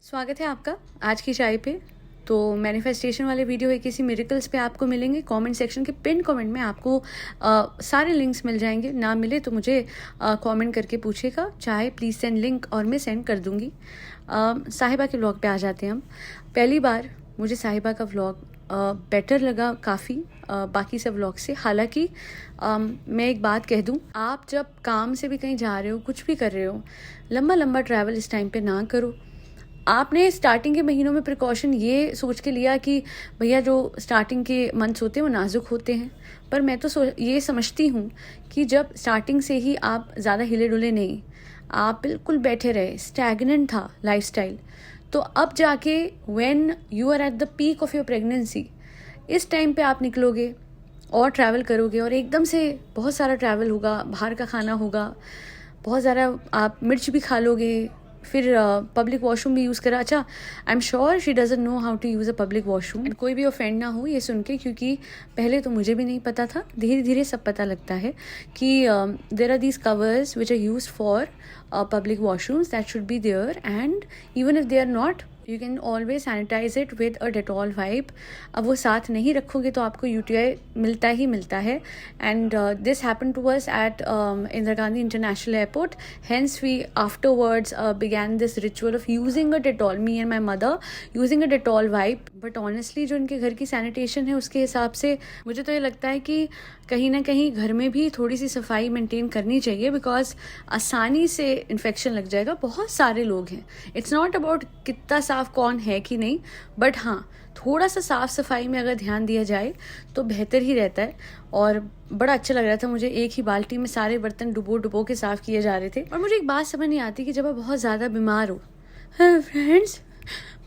स्वागत है आपका आज की चाय पे। तो मैनिफेस्टेशन वाले वीडियो है किसी मिरेकल्स पे आपको मिलेंगे। कमेंट सेक्शन के पिन कमेंट में आपको सारे लिंक्स मिल जाएंगे। ना मिले तो मुझे कमेंट करके पूछेगा, चाहे प्लीज़ सेंड लिंक और मैं सेंड कर दूंगी। साहिबा के व्लॉग पे आ जाते हैं हम। पहली बार मुझे साहिबा का व्लॉग बेटर लगा काफ़ी बाकी सब व्लॉग से। हालांकि मैं एक बात कह दूं, आप जब काम से भी कहीं जा रहे हो, कुछ भी कर रहे हो, लंबा लंबा ट्रैवल इस टाइम पे ना करो। आपने स्टार्टिंग के महीनों में प्रिकॉशन ये सोच के लिया कि भैया जो स्टार्टिंग के मंथ्स होते हैं वो नाजुक होते हैं, पर मैं तो ये समझती हूँ कि जब स्टार्टिंग से ही आप ज़्यादा हिले डुले नहीं, आप बिल्कुल बैठे रहे, स्टैग्नेंट था लाइफस्टाइल, तो अब जाके when you are at the peak of your pregnancy, इस टाइम पे आप निकलोगे और ट्रैवल करोगे और एकदम से बहुत सारा ट्रैवल होगा, बाहर का खाना होगा, बहुत ज़्यादा आप मिर्च भी खा लोगे, फिर पब्लिक वॉशरूम भी यूज़ करा। अच्छा, I am sure she doesn't know how to use a public washroom. कोई भी ऑफेंड ना हो ये सुन के, क्योंकि पहले तो मुझे भी नहीं पता था, धीरे धीरे सब पता लगता है कि there are these covers which are used for public washrooms that should be there, and even if they are not, you can always sanitise it with a Dettol wipe. अब वो साथ नहीं रखोगे तो आपको यूटीआई मिलता ही मिलता है। And this happen to us at Indira Gandhi international airport, hence we afterwards began this ritual of using a Dettol, me and my mother using a Dettol wipe. But honestly जो इनके घर की सैनिटेशन है उसके हिसाब से मुझे तो ये लगता है कि कहीं ना कहीं घर में भी थोड़ी सी सफाई मेंटेन करनी चाहिए, बिकॉज आसानी से इन्फेक्शन लग जाएगा। बहुत सारे लोग हैं, इट्स नॉट अबाउट कितना साफ कौन है कि नहीं, बट हाँ थोड़ा सा साफ सफाई में अगर ध्यान दिया जाए तो बेहतर ही रहता है। और बड़ा अच्छा लग रहा था मुझे, एक ही बाल्टी में सारे बर्तन डुबो डुबो के साफ किए जा रहे थे। और मुझे एक बात समझ नहीं आती कि जब आप बहुत ज़्यादा बीमार हो, फ्रेंड्स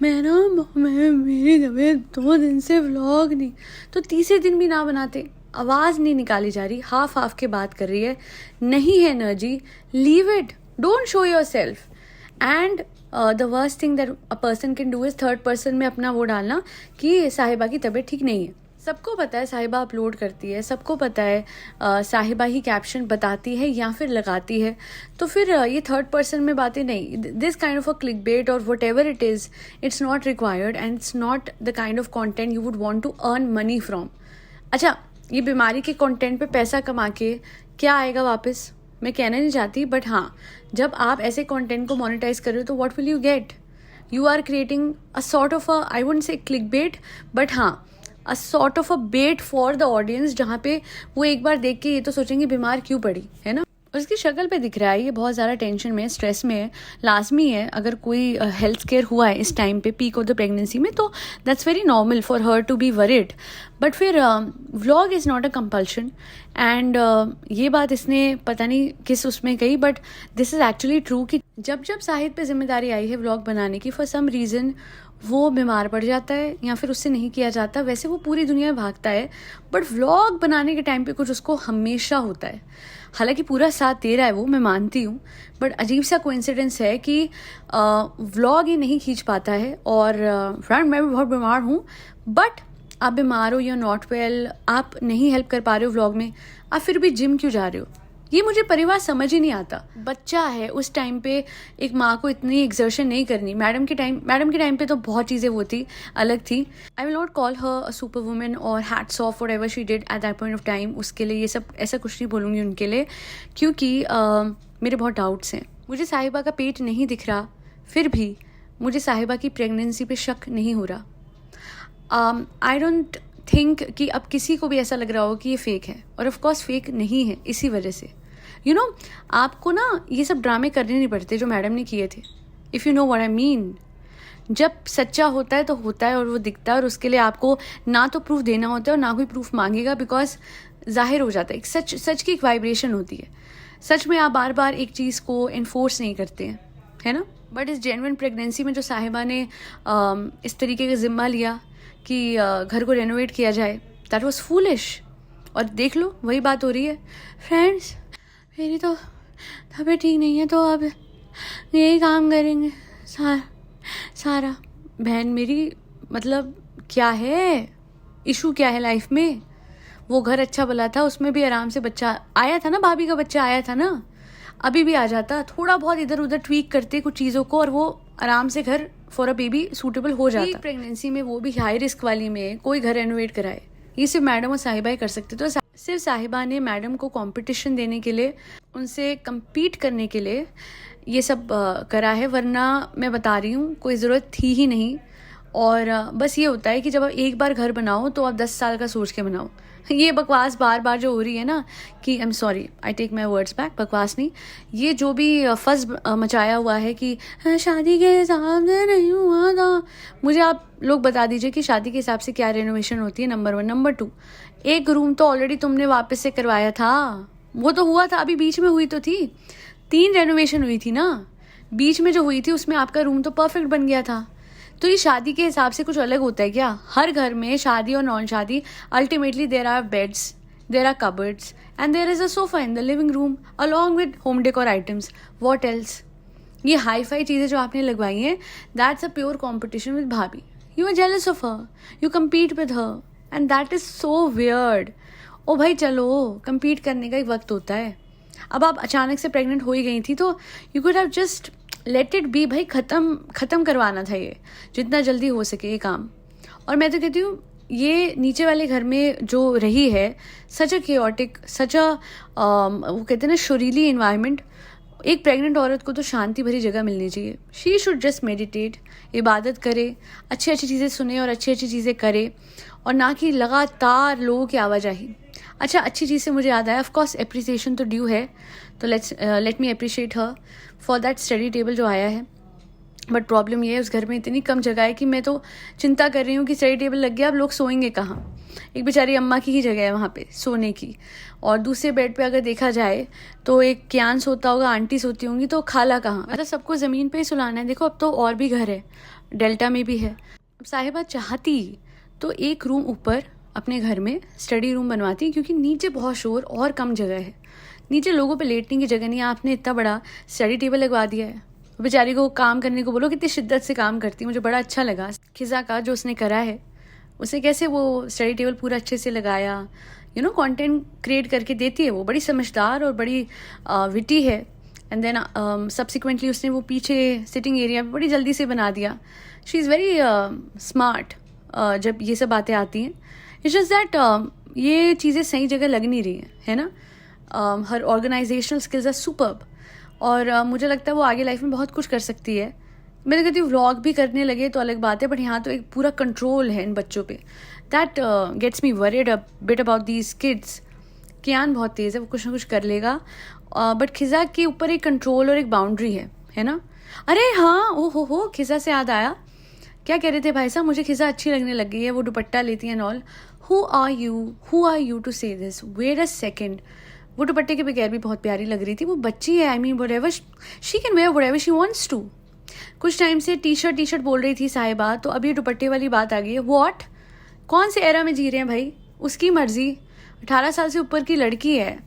मेरी तबीयत 2 दिन से व्लॉग नहीं, तो तीसरे दिन भी ना बनाते, आवाज़ नहीं निकाली जा रही, हाफ के बात कर रही है, नहीं है energy, leave it, don't show your self. And the worst thing that a person can do is third person में अपना वो डालना कि साहिबा की तबीयत ठीक नहीं है। सबको पता है साहिबा अपलोड करती है, सबको पता है साहिबा ही कैप्शन बताती है या फिर लगाती है, तो फिर ये थर्ड पर्सन में बातें नहीं। This kind of a click bait और whatever it is, it's not required and it's not the kind of content you would want to earn money from. अच्छा, ये बीमारी के कॉन्टेंट पे पैसा कमा के क्या आएगा वापस, मैं कहना नहीं चाहती, बट हाँ जब आप ऐसे कंटेंट को मोनेटाइज कर रहे हो तो what will you get? You are creating a sort of a, I wouldn't say click bait, but हाँ a sort of a bait for the audience, जहाँ पे वो एक बार देख के ये तो सोचेंगे बीमार क्यों पड़ी है ना। उसकी शक्ल पे दिख रहा है ये बहुत ज़्यादा टेंशन में, स्ट्रेस में है। लाजमी है अगर कोई हेल्थ केयर हुआ है इस टाइम पे पीक ऑफ द प्रेगनेंसी में, तो that's very normal for her to be worried. But फिर vlog is not a compulsion, and ये बात इसने पता नहीं किस उसमें कही, but this is actually true कि जब जब साहिद पे जिम्मेदारी आई है व्लॉग बनाने की, फॉर सम रीज़न वो बीमार पड़ जाता है या फिर उससे नहीं किया जाता। वैसे वो पूरी दुनिया में भागता है, बट व्लॉग बनाने के टाइम पे कुछ उसको हमेशा होता है। हालांकि पूरा साथ दे रहा है वो, मैं मानती हूँ, बट अजीब सा कोइंसिडेंस है कि व्लॉग ये नहीं खींच पाता है। और फ्रेंड मैं भी बहुत बीमार हूँ, बट आप बीमार हो या नॉट वेल, आप नहीं हेल्प कर पा रहे हो व्लॉग में, आप फिर भी जिम क्यों जा रहे हो? ये मुझे परिवार समझ ही नहीं आता। बच्चा है उस टाइम पे एक माँ को इतनी एक्सर्शन नहीं करनी। मैडम के टाइम पे तो बहुत चीज़ें वो थी, अलग थी। I will not call her a super woman और hats off for ever she did at that point of time, उसके लिए ये सब ऐसा कुछ नहीं बोलूँगी उनके लिए, क्योंकि मेरे बहुत डाउट्स हैं। मुझे साहिबा का पेट नहीं दिख रहा, फिर भी मुझे साहिबा की प्रेगनेंसी पे शक नहीं हो रहा। आई डोंट थिंक कि अब किसी को भी ऐसा लग रहा हो कि ये फेक है, और ऑफ कोर्स फेक नहीं है। इसी वजह से यू नो आपको ना ये सब ड्रामे करने नहीं पड़ते जो मैडम ने किए थे, if you know what I mean. जब सच्चा होता है तो होता है और वो दिखता है, और उसके लिए आपको ना तो प्रूफ देना होता है और ना कोई प्रूफ मांगेगा, बिकॉज जाहिर हो जाता है। सच की एक वाइब्रेशन होती है, सच में आप बार बार एक चीज़ को इन्फोर्स नहीं करते हैं, है ना। बट इस जेन्युइन प्रेगनेंसी में जो साहिबा ने इस तरीके का जिम्मा लिया कि घर को रेनोवेट किया जाए, दैट वाज फूलिश। और देख लो वही बात हो रही है। फ्रेंड्स मेरी तो तबीयत ठीक नहीं है, तो अब यही काम करेंगे सारा। बहन मेरी, मतलब क्या है इशू, क्या है लाइफ में? वो घर अच्छा भला था, उसमें भी आराम से बच्चा आया था ना, भाभी का बच्चा आया था ना, अभी भी आ जाता। थोड़ा बहुत इधर उधर ट्वीक करते कुछ चीज़ों को और वो आराम से घर फॉर अ बेबी सूटेबल हो जाता। प्रेगनेंसी में वो भी हाई रिस्क वाली में कोई घर रेनोवेट कराए, ये सिर्फ मैडम और साहिबा ही कर सकते। तो सिर्फ साहिबा ने मैडम को कंपटीशन देने के लिए, उनसे compete करने के लिए ये सब करा है, वरना मैं बता रही हूँ कोई ज़रूरत थी ही नहीं। और बस ये होता है कि जब आप एक बार घर बनाओ तो आप 10 साल का सोच के बनाओ। ये बकवास बार बार जो हो रही है ना कि I am sorry, I take my words back, बकवास नहीं, ये जो भी फस मचाया हुआ है कि शादी के हिसाब से नहीं हुआ था। मुझे आप लोग बता दीजिए कि शादी के हिसाब से क्या रेनोवेशन होती है, नंबर 1। नंबर 2, एक रूम तो ऑलरेडी तुमने वापस से करवाया था, वो तो हुआ था, अभी बीच में हुई तो थी, 3 रेनोवेशन हुई थी ना, बीच में जो हुई थी उसमें आपका रूम तो परफेक्ट बन गया था। तो ये शादी के हिसाब से कुछ अलग होता है क्या? हर घर में, शादी और नॉन शादी, ultimately there are beds, there are cupboards and there is a sofa in the living room along with home decor items. What else? ये हाई फाई चीज़ें जो आपने लगवाई हैं, that's a pure competition with bhabhi. You are jealous of her, you compete with her and that is so weird. ओ भाई चलो, compete करने का एक वक्त होता है। अब आप अचानक से प्रेग्नेंट हो ही गई थी तो you could have just let it be भाई, ख़त्म करवाना था ये जितना जल्दी हो सके ये काम। और मैं तो कहती हूँ ये नीचे वाले घर में जो रही है, सच अ केओटिक, सच अ वो कहते हैं ना शोरीली इन्वायरमेंट। एक प्रेग्नेंट औरत को तो शांति भरी जगह मिलनी चाहिए। शी शुड जस्ट मेडिटेट, इबादत करे, अच्छी अच्छी चीज़ें सुने और अच्छी अच्छी चीज़ें करे, और ना कि लगातार लोगों की आवाजाही। अच्छा, अच्छी चीज़ से मुझे याद आया, ऑफ कोर्स एप्रिसिएशन तो ड्यू है, तो let me appreciate her for that study table जो आया है। बट प्रॉब्लम ये है उस घर में इतनी कम जगह है कि मैं तो चिंता कर रही हूँ कि स्टडी टेबल लग गया, अब लोग सोएंगे कहाँ? एक बेचारी अम्मा की ही जगह है वहाँ पे सोने की, और दूसरे बेड पे अगर देखा जाए तो एक क्यान सोता होगा, आंटी सोती होंगी, तो खाला कहाँ? मतलब सबको ज़मीन पे ही सुलाना है। देखो अब तो और भी घर है, डेल्टा में भी है। अब साहिबा चाहती तो एक रूम ऊपर अपने घर में स्टडी रूम बनवाती, क्योंकि नीचे बहुत शोर और कम जगह है, नीचे लोगों पे लेटने की जगह नहीं है। आपने इतना बड़ा स्टडी टेबल लगवा दिया है। बेचारी को काम करने को बोलो, कितनी शिद्दत से काम करती है। मुझे बड़ा अच्छा लगा खिजा का जो उसने करा है, उसे कैसे वो स्टडी टेबल पूरा अच्छे से लगाया, कंटेंट क्रिएट करके देती है। वो बड़ी समझदार और बड़ी विटी है। एंड देन सब्सिक्वेंटली उसने वो पीछे सिटिंग एरिया बड़ी जल्दी से बना दिया। शी इज़ वेरी स्मार्ट जब ये सब बातें आती हैं। इट्स जस्ट दैट ये चीज़ें सही जगह लग नहीं रही है ना। हर ऑर्गेनाइजेशनल स्किल्स आर सुपर्ब, और मुझे लगता है वो आगे लाइफ में बहुत कुछ कर सकती है। मैं तो कहती हूँ व्लॉग भी करने लगे तो अलग बात है, बट यहाँ तो एक पूरा कंट्रोल है इन बच्चों पे। That gets me worried a bit about these kids. Kiaan बहुत तेज़ है, वो कुछ ना कुछ कर लेगा, बट खिजा के ऊपर एक कंट्रोल और एक बाउंड्री है ना। अरे हाँ, ओ हो, खिजा से याद आया, क्या कह रहे थे भाई साहब? मुझे खिजा अच्छी लगने लग गई है, वो दुपट्टा लेती है and all. Who are you to say this? Wait a second. वो दुपट्टे के बगैर भी बहुत प्यारी लग रही थी। वो बच्ची है, I mean whatever she can wear whatever she wants to. कुछ टाइम से टी शर्ट बोल रही थी साहिबा, तो अभी दुपट्टे वाली बात आ गई है। व्हाट? कौन से एरा में जी रहे हैं भाई? उसकी मर्जी, 18 साल से ऊपर की लड़की है,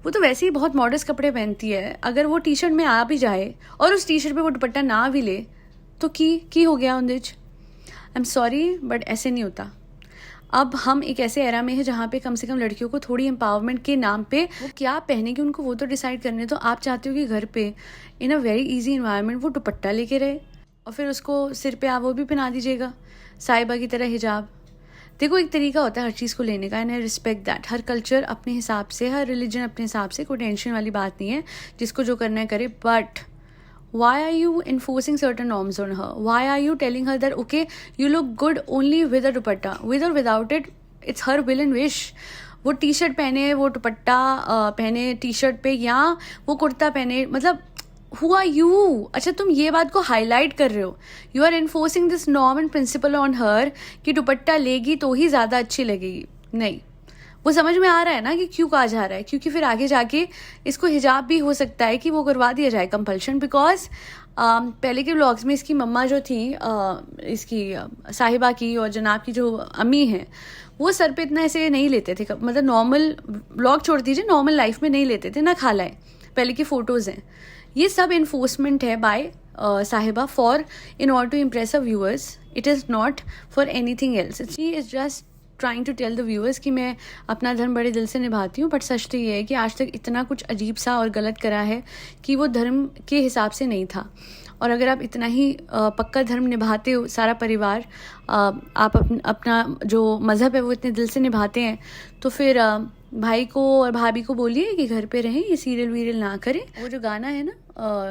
वो तो वैसे ही बहुत मॉडर्न कपड़े पहनती है। अगर वो टी शर्ट में आ भी जाए और उस टी शर्ट पे वो दुपट्टा ना भी ले तो की हो गया उनदिज। आई एम सॉरी बट ऐसे नहीं होता। अब हम एक ऐसे एरा में है जहाँ पे कम से कम लड़कियों को थोड़ी एम्पावरमेंट के नाम पे वो क्या पहनेगी उनको वो तो डिसाइड करने। तो आप चाहते हो कि घर पे इन अ वेरी इजी इन्वायरमेंट वो दुपट्टा लेके रहे, और फिर उसको सिर पे आप वो भी पहना दीजिएगा साहिबा की तरह हिजाब। देखो एक तरीका होता है हर चीज़ को लेने का, and I respect that. Her culture अपने हिसाब से, हर रिलीजन अपने हिसाब से, कोई टेंशन वाली बात नहीं है, जिसको जो करना है करे। But why are you enforcing certain norms on her? Why are you telling her that okay you look good only with a dupatta, with or without it, it's her will and wish। वो T shirt पहने, वो दुपट्टा पहने T shirt पे, या वो कुर्ता पहने, मतलब who are you? अच्छा तुम ये बात को हाईलाइट कर रहे हो, you are enforcing this norm and principle on her कि दुपट्टा लेगी तो ही ज़्यादा अच्छी लगेगी। नहीं, वो समझ में आ रहा है ना कि क्यों कहा जा रहा है, क्योंकि फिर आगे जाके इसको हिजाब भी हो सकता है कि वो करवा दिया जाए कंपल्शन। बिकॉज पहले के व्लॉग्स में इसकी मम्मा जो थी, इसकी साहिबा की और जनाब की जो अम्मी हैं, वो सर पे इतना ऐसे नहीं लेते थे, मतलब नॉर्मल व्लॉग छोड़ दीजिए, नॉर्मल लाइफ में नहीं लेते थे ना खालाएं। पहले की फ़ोटोज़ हैं, ये सब इन्फोर्समेंट है by Sahiba for in order to impress a viewers. It is not for anything else. She is just trying to tell the viewers कि मैं अपना धर्म बड़े दिल से निभाती हूँ। बट सच तो ये है कि आज तक इतना कुछ अजीब सा और गलत करा है कि वो धर्म के हिसाब से नहीं था। और अगर आप इतना ही पक्का धर्म निभाते हो, सारा परिवार आप अपना जो मज़हब है वो इतने दिल से निभाते हैं, तो फिर भाई को और भाभी को बोलिए कि घर पे रहें, ये सीरियल वीरियल ना करें। वो जो गाना है ना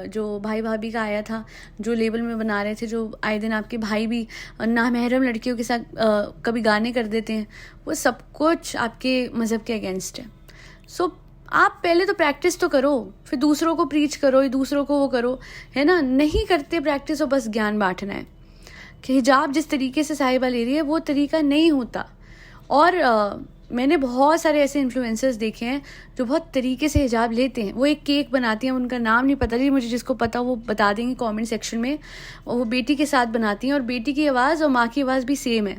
जो भाई भाभी का आया था, जो लेबल में बना रहे थे, जो आए दिन आपके भाई भी नामहरम लड़कियों के साथ कभी गाने कर देते हैं, वो सब कुछ आपके मज़हब के अगेंस्ट है। सो आप पहले तो प्रैक्टिस तो करो, फिर दूसरों को प्रीच करो, दूसरों को वो करो, है ना। नहीं करते प्रैक्टिस और बस ज्ञान बांटना है कि हिजाब जिस तरीके से साहिबा ले रही है वो तरीका नहीं होता। और मैंने बहुत सारे ऐसे इन्फ्लुएंसर्स देखे हैं जो बहुत तरीके से हिजाब लेते हैं। वो एक केक बनाती हैं, उनका नाम नहीं पता, मुझे जिसको पता वो बता देंगे कमेंट सेक्शन में। और वो बेटी के साथ बनाती हैं और बेटी की आवाज़ और माँ की आवाज़ भी सेम है,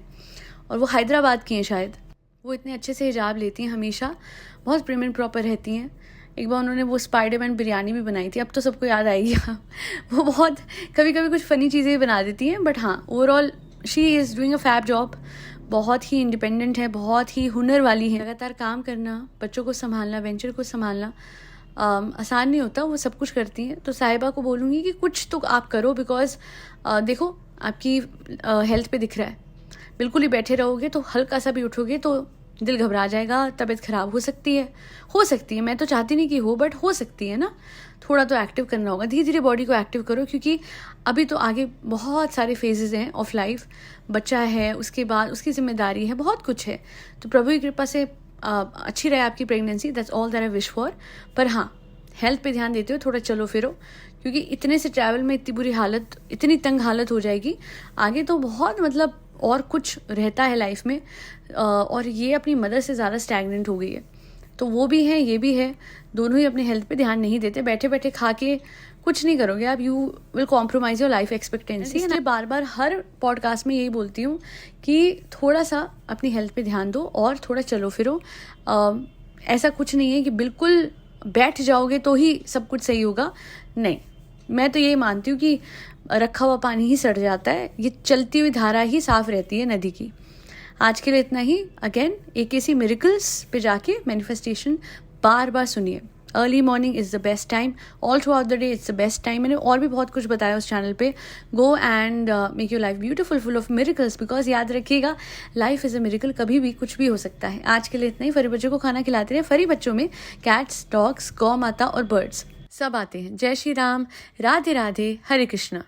और वो हैदराबाद की हैं शायद। वो इतने अच्छे से हिजाब लेती हैं, हमेशा बहुत प्रिम एंड प्रॉपर रहती हैं। एक बार उन्होंने वो स्पाइडरमैन बिरयानी भी बनाई थी, अब तो सबको याद आएगी। वो बहुत कभी कभी कुछ फ़नी चीज़ें भी बना देती हैं, बट हाँ overall she is doing a fab job. बहुत ही इंडिपेंडेंट है, बहुत ही हुनर वाली है। लगातार काम करना, बच्चों को संभालना, वेंचर को संभालना आसान नहीं होता, वो सब कुछ करती हैं। तो साहिबा को बोलूँगी कि कुछ तो आप करो, बिकॉज देखो आपकी हेल्थ पे दिख रहा है। बिल्कुल ही बैठे रहोगे तो हल्का सा भी उठोगे तो दिल घबरा जाएगा, तबीयत ख़राब हो सकती है। मैं तो चाहती नहीं कि हो, बट हो सकती है ना। थोड़ा तो एक्टिव करना होगा, धीरे धीरे बॉडी को एक्टिव करो, क्योंकि अभी तो आगे बहुत सारे फेजेस हैं ऑफ लाइफ। बच्चा है, उसके बाद उसकी जिम्मेदारी है, बहुत कुछ है। तो प्रभु की कृपा से अच्छी रहे आपकी pregnancy, that's all that I wish for. पर हाँ, हेल्थ पे ध्यान देते हो, थोड़ा चलो फिरो, क्योंकि इतने से ट्रैवल में इतनी बुरी हालत, इतनी तंग हालत हो जाएगी आगे, तो बहुत मतलब और कुछ रहता है लाइफ में। और ये अपनी मदर से ज़्यादा स्टैग्नेंट हो गई है, तो वो भी है, ये भी है। दोनों ही अपने हेल्थ पे ध्यान नहीं देते, बैठे बैठे खा के कुछ नहीं करोगे आप, you will compromise your life expectancy. इसलिए बार बार हर पॉडकास्ट में यही बोलती हूँ कि थोड़ा सा अपनी हेल्थ पे ध्यान दो और थोड़ा चलो फिरो। ऐसा कुछ नहीं है कि बिल्कुल बैठ जाओगे तो ही सब कुछ सही होगा, नहीं। मैं तो यही मानती हूँ कि रखा हुआ पानी ही सड़ जाता है, ये चलती हुई धारा ही साफ रहती है नदी की। आज के लिए इतना ही। अगेन AKC मिरेकल्स पे जाके मैनिफेस्टेशन बार बार सुनिए। Early morning is the best time, all through out the day it's the best time. मैंने और भी बहुत कुछ बताया उस चैनल पे। Go and make your life beautiful, full of miracles, because याद रखिएगा लाइफ इज़ अ मिरेकल, कभी भी कुछ भी हो सकता है। आज के लिए इतना ही। फरी बच्चों को खाना खिलाते रहे। फरी बच्चों में कैट्स, डॉग्स, गौ माता और बर्ड्स सब आते हैं। जय श्री राम, राधे राधे, हरे कृष्णा।